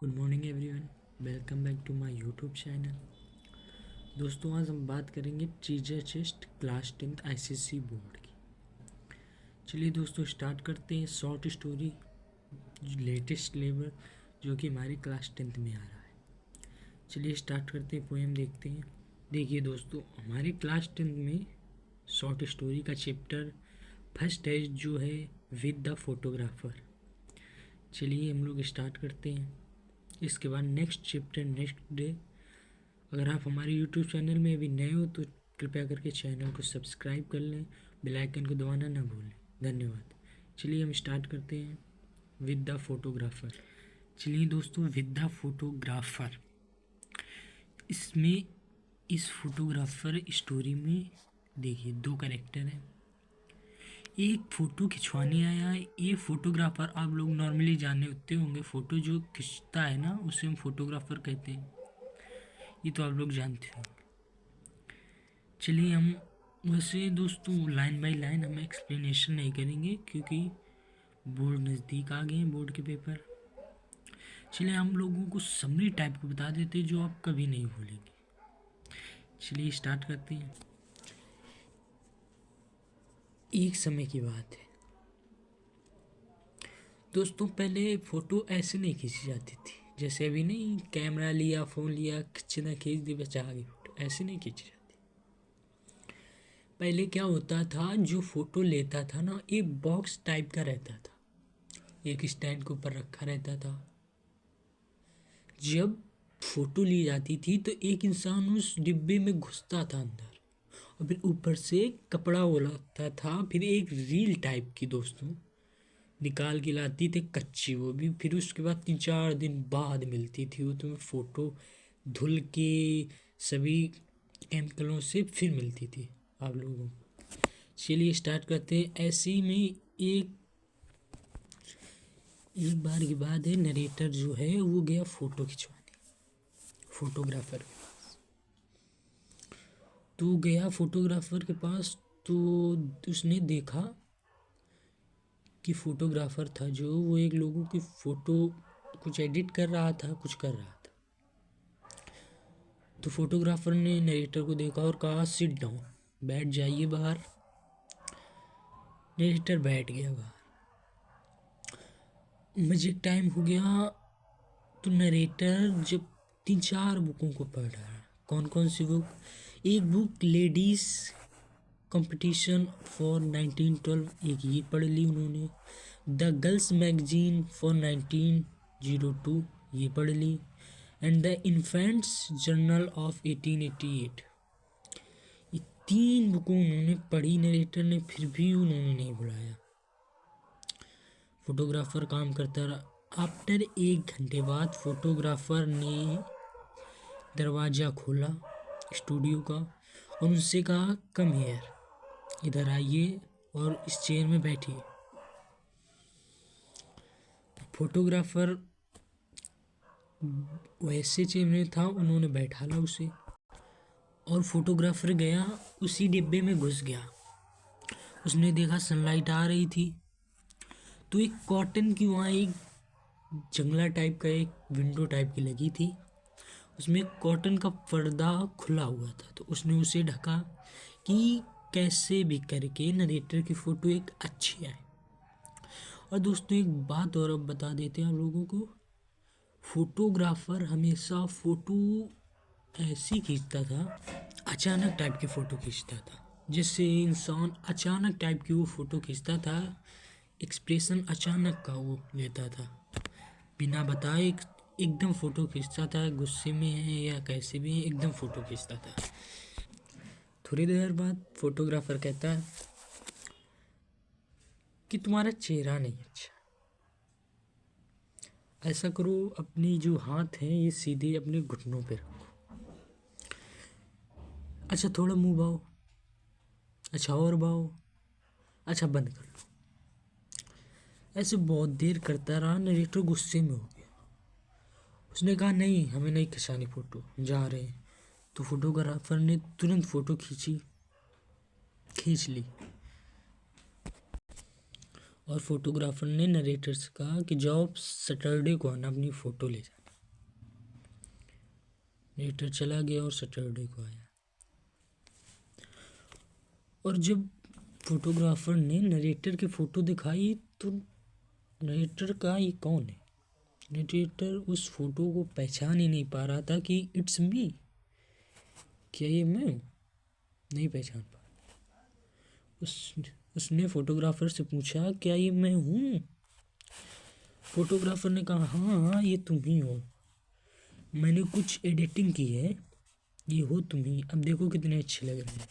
Good morning everyone, welcome back to my YouTube channel. दोस्तों, आज हम बात करेंगे treasure chest class 10th ICSE board की। चलिए दोस्तों, स्टार्ट करते हैं। शॉर्ट स्टोरी लेटेस्ट लेवल जो कि हमारी क्लास 10th में आ रहा है। चलिए स्टार्ट करते हैं, पोएम देखते हैं। देखिए दोस्तों, हमारी क्लास 10th में शॉर्ट स्टोरी का चैप्टर फर्स्ट है जो है विद द फोटोग्राफर। चलिए हम लोग स्टार्ट करते हैं। इसके बाद नेक्स्ट चैप्टर नेक्स्ट डे। अगर आप हमारे यूट्यूब चैनल में अभी नए हो तो कृपया करके चैनल को सब्सक्राइब कर लें, बेल आइकन को दबाना ना भूलें। धन्यवाद। चलिए हम स्टार्ट करते हैं विद द फोटोग्राफर। चलिए दोस्तों, विद द फोटोग्राफर, इसमें इस फोटोग्राफर स्टोरी में देखिए दो कैरेक्टर हैं। एक फ़ोटो खिंचवाने आया है। ये फोटोग्राफर आप लोग नॉर्मली जाने होते होंगे, फ़ोटो जो खिंचता है ना उसे हम फोटोग्राफर कहते हैं। ये तो आप लोग जानते हो। चलिए हम वैसे दोस्तों लाइन बाय लाइन हम एक्सप्लेनेशन नहीं करेंगे क्योंकि बोर्ड नज़दीक आ गए हैं, बोर्ड के पेपर। चलिए हम लोगों को समरी टाइप को बता देते हैं जो आप कभी नहीं भूलेंगे। चलिए स्टार्ट करते हैं। एक समय की बात है दोस्तों, पहले फ़ोटो ऐसे नहीं खींची जाती थी जैसे अभी। नहीं, कैमरा लिया, फ़ोन लिया, खींच दी, बस आ गई फ़ोटो। ऐसे नहीं खींची जाती। पहले क्या होता था, जो फ़ोटो लेता था ना, एक बॉक्स टाइप का रहता था, एक स्टैंड के ऊपर रखा रहता था। जब फ़ोटो ली जाती थी तो एक इंसान उस डिब्बे में घुसता था अंदर, और फिर ऊपर से कपड़ा ओढ़ाता था। फिर एक रील टाइप की दोस्तों निकाल के लाती थी, कच्ची, वो भी। फिर उसके बाद 3-4 दिन बाद मिलती थी वो तुम्हें फ़ोटो, धुल के सभी केमिकलों से फिर मिलती थी आप लोगों को। चलिए स्टार्ट करते हैं। ऐसे ही में एक बार की बात है, नरेटर जो है वो गया फ़ोटो खिंचवाने, फोटोग्राफर के पास। तो गया फोटोग्राफर के पास, तो उसने देखा कि फोटोग्राफर था जो वो एक लोगों की फ़ोटो कुछ एडिट कर रहा था, कुछ कर रहा था। तो फोटोग्राफर ने नरेटर को देखा और कहा सिट डाउन, बैठ जाइए बाहर। नरेटर बैठ गया बाहर। मुझे टाइम हो गया तो नरेटर जब 3-4 बुकों को पढ़ रहा है। कौन कौन सी बुक? एक बुक लेडीज़ कंपटीशन फॉर 1912, एक ये पढ़ ली उन्होंने। द गर्ल्स मैगजीन फॉर 1902, ये पढ़ ली। And the infants journal of 1888, ये 3 बुकों उन्होंने पढ़ी नरेटर ने, फिर भी उन्होंने नहीं बुलाया। फोटोग्राफर काम करता रहा। आफ्टर 1 घंटे बाद फोटोग्राफर ने दरवाज़ा खोला स्टूडियो का और उनसे कहा कम हियर, इधर आइए और इस चेयर में बैठिए। फोटोग्राफर वैसे चेयर में था, उन्होंने बैठाला उसे, और फोटोग्राफर गया उसी डिब्बे में घुस गया। उसने देखा सनलाइट आ रही थी, तो एक कॉटन की वहाँ एक जंगला टाइप का एक विंडो टाइप की लगी थी, उसमें कॉटन का पर्दा खुला हुआ था। तो उसने उसे ढका कि कैसे भी करके नरेटर की फ़ोटो एक अच्छी आए। और दोस्तों एक बात और अब बता देते हैं आप लोगों को, फोटोग्राफर हमेशा फ़ोटो ऐसी खींचता था, अचानक टाइप की फ़ोटो खींचता था। जिससे इंसान अचानक टाइप की वो फ़ोटो खींचता था, एक्सप्रेशन अचानक का वो लेता था, बिना बताए एकदम फ़ोटो खींचता था। गुस्से में है या कैसे भी है, एकदम फ़ोटो खींचता था। थोड़ी देर बाद फोटोग्राफर कहता है कि तुम्हारा चेहरा नहीं अच्छा, ऐसा करो अपनी जो हाथ हैं ये सीधे अपने घुटनों पे रखो। अच्छा थोड़ा मुंह भाओ, अच्छा और भाओ, अच्छा बंद कर लो। ऐसे बहुत देर करता रहा। नरेटर गुस्से में हो गया। उसने कहा नहीं, हमें नहीं खिंचानी फ़ोटो, जा रहे हैं। तो फोटोग्राफर ने तुरंत फ़ोटो खींच ली। और फोटोग्राफर ने नरेटर से कहा कि जाओ सैटरडे को आना, अपनी फ़ोटो ले जाना। नरेटर चला गया और सैटरडे को आया। और जब फोटोग्राफर ने नरेटर की फ़ोटो दिखाई तो नरेटर का ये कौन है। नरेटर उस फोटो को पहचान ही नहीं पा रहा था कि इट्स मी, क्या ये मैं हूँ, नहीं पहचान पा। उसने फोटोग्राफर से पूछा क्या ये मैं हूँ। फोटोग्राफर ने कहा हाँ हाँ ये तुम ही हो, मैंने कुछ एडिटिंग की है, ये हो तुम ही, अब देखो कितने अच्छे लग रहे हैं।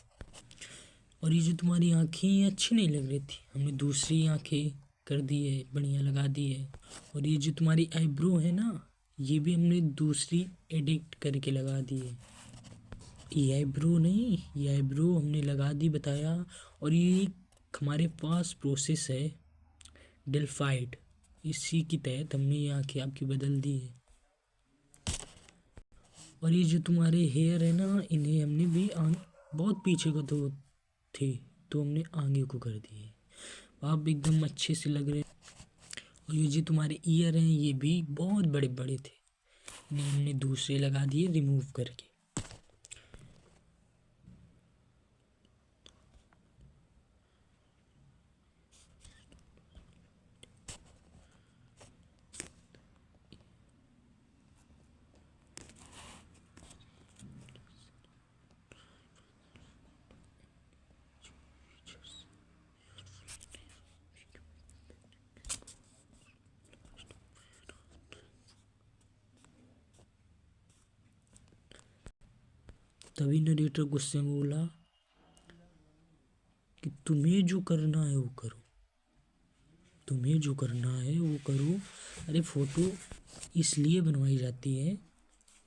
और ये जो तुम्हारी आँखें ये अच्छी नहीं लग रही थी, हमने दूसरी आँखें कर दी है, बढ़िया लगा दी है। और ये जो तुम्हारी आईब्रो है ना, ये भी हमने दूसरी एडिट करके लगा दी है। ये आईब्रो नहीं, ये आईब्रो हमने लगा दी, बताया। और ये हमारे पास प्रोसेस है डेल्फाइड, इसी के तहत हमने ये आँखें आपकी बदल दी है। और ये जो तुम्हारे हेयर है ना, इन्हें हमने भी बहुत पीछे को तो थे, तो हमने आगे को कर दिए, आप एकदम अच्छे से लग रहे। और ये जो तुम्हारे ईयर हैं ये भी बहुत बड़े बड़े थे, इन्हें हमने दूसरे लगा दिए रिमूव करके। तभी नरेटर गुस्से में बोला कि तुम्हें जो करना है वो करो, तुम्हें जो करना है वो करो। अरे फोटो इसलिए बनवाई जाती है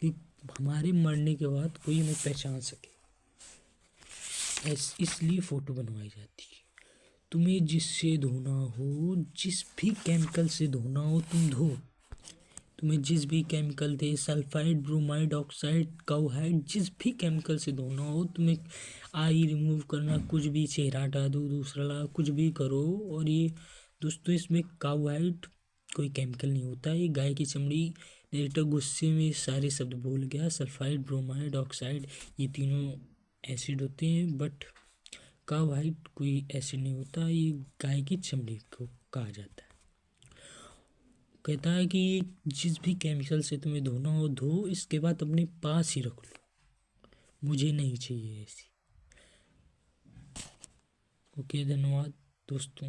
कि हमारे मरने के बाद कोई हमें पहचान सके, इसलिए फ़ोटो बनवाई जाती है। तुम्हें जिससे धोना हो, जिस भी केमिकल से धोना हो तुम धो, तुम्हें जिस भी केमिकल थे, सल्फाइड, ब्रोमाइड, ऑक्साइड, काउहाइड, जिस भी केमिकल से धोना हो, तुम्हें आई रिमूव करना, कुछ भी चेहरा हटा दो, दूसरा लगा, कुछ भी करो। और ये दोस्तों इसमें काउहाइड कोई केमिकल नहीं होता, ये गाय की चमड़ी। नरेटर गुस्से में सारे शब्द भूल गया, सल्फाइड, ब्रोमाइड, ऑक्साइड, ये तीनों एसिड होते हैं, बट काउहाइड कोई एसिड नहीं होता, ये गाय की चमड़ी को कहा जाता है। कहता है कि जिस भी केमिकल से तुम्हें धोना हो धो, इसके बाद अपने पास ही रख लो, मुझे नहीं चाहिए ऐसी। ओके, धन्यवाद दोस्तों।